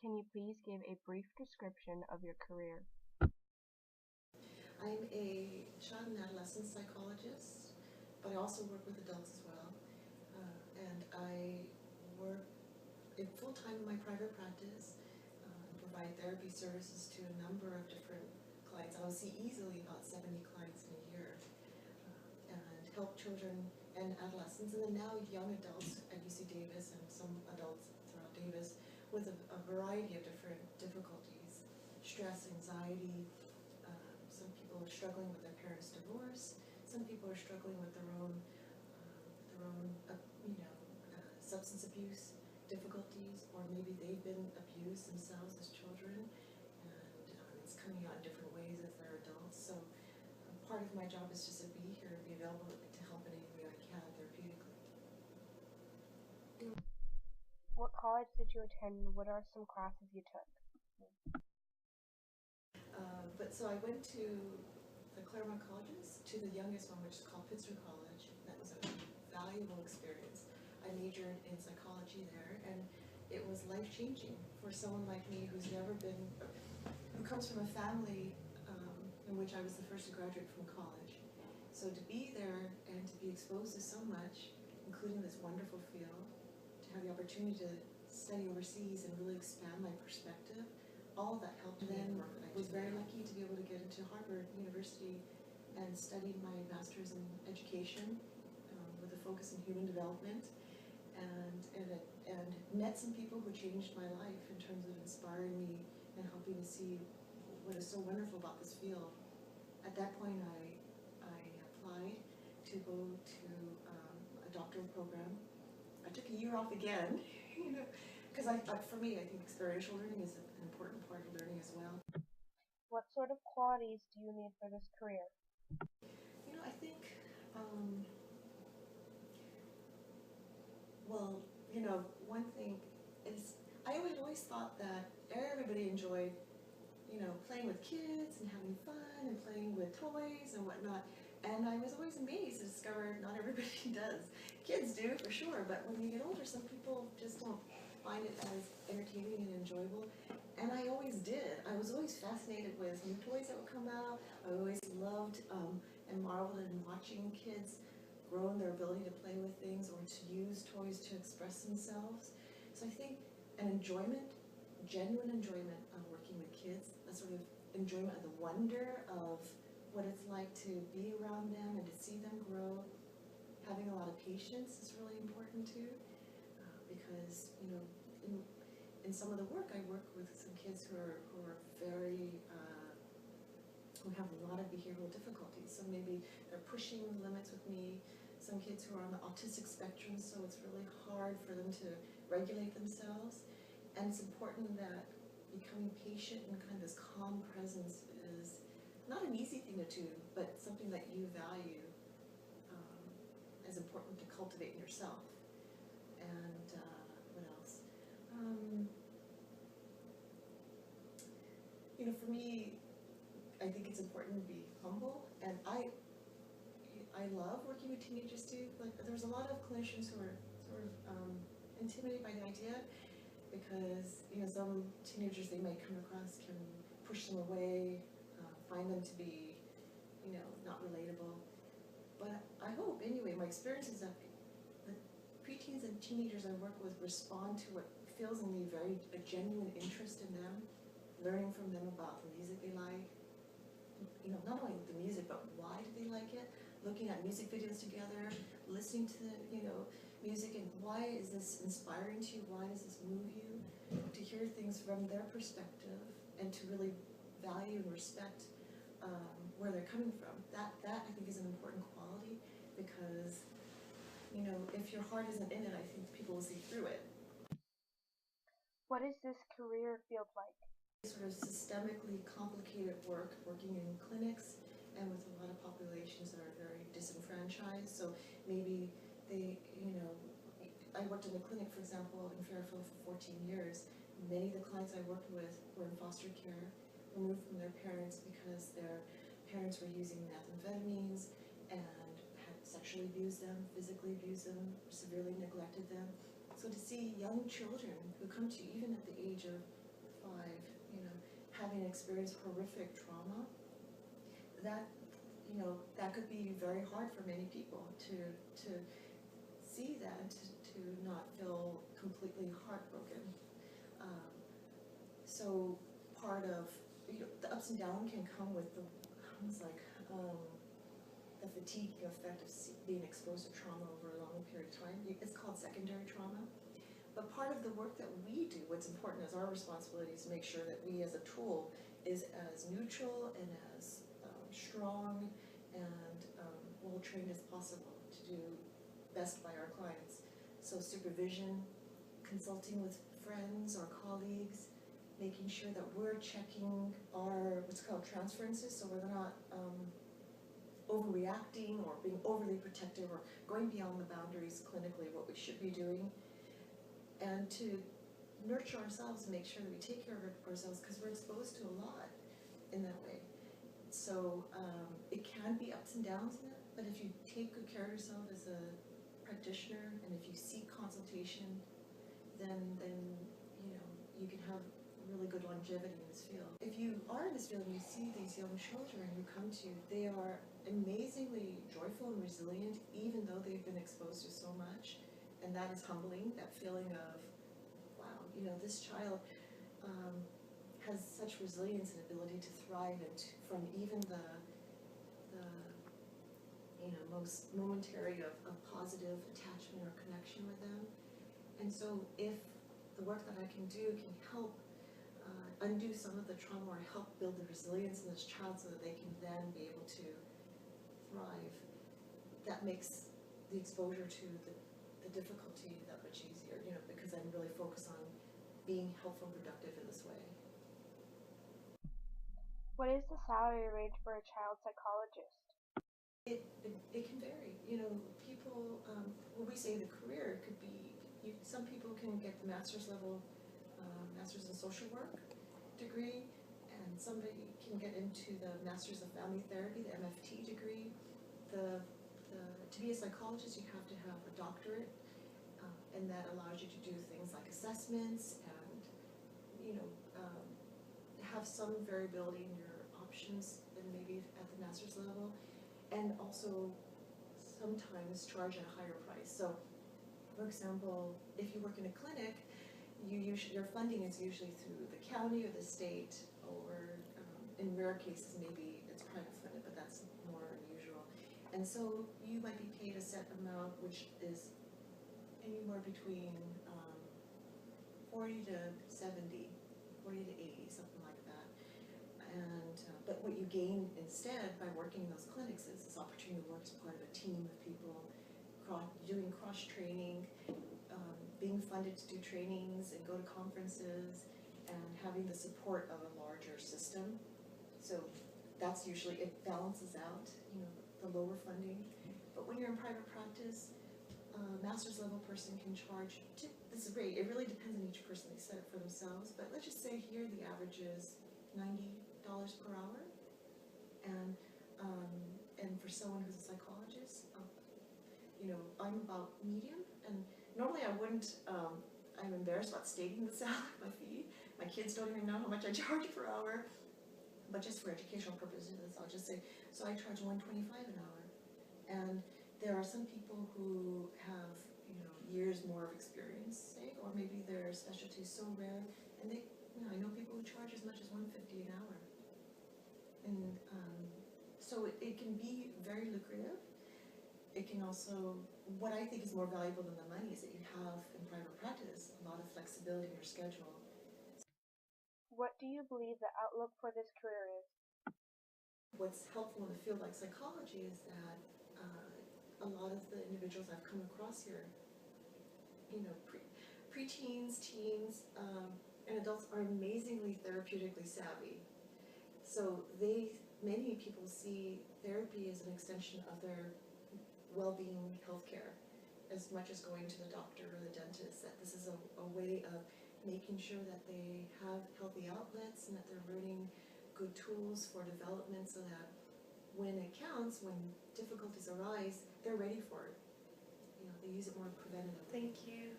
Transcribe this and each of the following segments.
Can you please give a brief description of your career? I'm a child and adolescent psychologist, but I also work with adults as well. And I work full-time in my private practice, provide therapy services to a number of different clients. I will see easily about 70 clients in a year, and help children and adolescents, and then now young adults at UC Davis and some adults throughout Davis with a variety of different difficulties, stress, anxiety. Some people are struggling with their parents' divorce. Some people are struggling with their own substance abuse difficulties, or maybe they've been abused themselves as children, and it's coming out in different ways as they're adults. So part of my job is just to be here, be available to help in any way I can therapeutically. What college did you attend and what are some classes you took? But so I went to the Claremont colleges, to the youngest one, which is called Pittsburgh College. That was a valuable experience. I majored in psychology there, and it was life-changing for someone like me who comes from a family in which I was the first to graduate from college. So to be there and to be exposed to so much, including this wonderful field, to have the opportunity to study overseas and really expand my perspective, all of that helped. And then I was very lucky to be able to get into Harvard University and studied my master's in education with a focus in human development, and met some people who changed my life in terms of inspiring me and helping me see what is so wonderful about this field. At that point, I applied to go to a doctoral program. I took a year off again, because for me, I think experiential learning is an important part of learning as well. What sort of qualities do you need for this career? I think, well, one thing is I always thought that everybody enjoyed, playing with kids and having fun and playing with toys and whatnot. And I was always amazed to discover not everybody does. Kids do, for sure, but when you get older, some people just don't find it as entertaining and enjoyable. And I always did. I was always fascinated with new toys that would come out. I always loved and marveled in watching kids grow in their ability to play with things or to use toys to express themselves. So I think an enjoyment, genuine enjoyment of working with kids, a sort of enjoyment of the wonder of what it's like to be around them and to see them grow. Having a lot of patience is really important too, because in some of the work I work with some kids who are very who have a lot of behavioral difficulties. So maybe they're pushing the limits with me. Some kids who are on the autistic spectrum, so it's really hard for them to regulate themselves. And it's important that becoming patient and kind of this calm presence is not an easy thing to do, but something that you value as important to cultivate in yourself. And what else? For me, I think it's important to be humble, and I love working with teenagers too. Like, there's a lot of clinicians who are sort of intimidated by the idea, because some teenagers they might come across can push them away, find them to be not relatable. But I hope anyway, my experience is that the preteens and teenagers I work with respond to what feels in me a genuine interest in them, learning from them about the music they like, not only the music, but why do they like it, looking at music videos together, listening to music, and why is this inspiring to you, why does this move you, to hear things from their perspective and to really value and respect where they're coming from. That I think is an important quality, because if your heart isn't in it, I think people will see through it. What is this career field like? Sort of systemically complicated work, working in clinics and with a lot of populations that are very disenfranchised. So maybe I worked in a clinic, for example, in Fairfield for 14 years. Many of the clients I worked with were in foster care, removed from their parents because their parents were using methamphetamines and had sexually abused them, physically abused them, severely neglected them. So to see young children who come to you even at the age of 5, having experienced horrific trauma, that, that could be very hard for many people to see that, to not feel completely heartbroken. So part of, the ups and downs can come with the, almost like, the fatiguing effect of being exposed to trauma over a long period of time. It's called secondary trauma. But part of the work that we do, what's important is our responsibility is to make sure that we as a tool is as neutral and as strong and well trained as possible to do best by our clients. So supervision, consulting with friends or colleagues, making sure that we're checking our what's called transferences, so we're not overreacting or being overly protective or going beyond the boundaries clinically of what we should be doing, and to nurture ourselves and make sure that we take care of ourselves, because we're exposed to a lot in that way. So it can be ups and downs in it, but if you take good care of yourself as a practitioner and if you seek consultation, then you can have really good longevity in this field. If you are in this field and you see these young children who come to you, they are amazingly joyful and resilient, even though they've been exposed to so much, and that is humbling, that feeling of, wow, this child has such resilience and ability to thrive and from even the most momentary of positive attachment or connection with them. And so if the work that I can do can help undo some of the trauma or help build the resilience in this child so that they can then be able to thrive, that makes the exposure to the difficulty that much easier, because I'm really focused on being helpful and productive in this way. What is the salary range for a child psychologist? It can vary. People, when we say the career, it could be, some people can get the master's level, master's in social work degree, and somebody can get into the master's of family therapy, the MFT degree. To be a psychologist, you have to have a doctorate, and that allows you to do things like assessments and, have some variability in your options than maybe at the master's level, and also sometimes charge at a higher price. So, for example, if you work in a clinic, your funding is usually through the county or the state, or in rare cases maybe it's private funded, but that's more unusual. And so you might be paid a set amount, which is anywhere between 40 to 70, 40 to 80, something like that. And but what you gain instead by working in those clinics is this opportunity to work as part of a team of people, doing cross training, being funded to do trainings and go to conferences, and having the support of a larger system. So that's usually, it balances out, the lower funding. But when you're in private practice, a master's level person can charge, this is great, it really depends on each person, they set it for themselves, but let's just say here the average is $90 per hour. And for someone who's a psychologist, I'm about medium, and normally I wouldn't, I'm embarrassed about stating the salary, my fee. My kids don't even know how much I charge per hour, but just for educational purposes, I'll just say, so I charge $125 an hour. And there are some people who have, years more of experience, say, or maybe their specialty is so rare, and they, I know people who charge as much as $150 an hour. And so it can be very lucrative. It can also, what I think is more valuable than the money is that you have in private practice a lot of flexibility in your schedule. What do you believe the outlook for this career is? What's helpful in a field like psychology is that a lot of the individuals I've come across here, preteens, teens, and adults are amazingly therapeutically savvy. So many people see therapy as an extension of their well-being healthcare, as much as going to the doctor or the dentist, that this is a way of making sure that they have healthy outlets and that they're learning good tools for development so that when it counts, when difficulties arise, they're ready for it. They use it more preventatively. Thank you.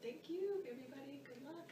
Thank you, everybody. Good luck.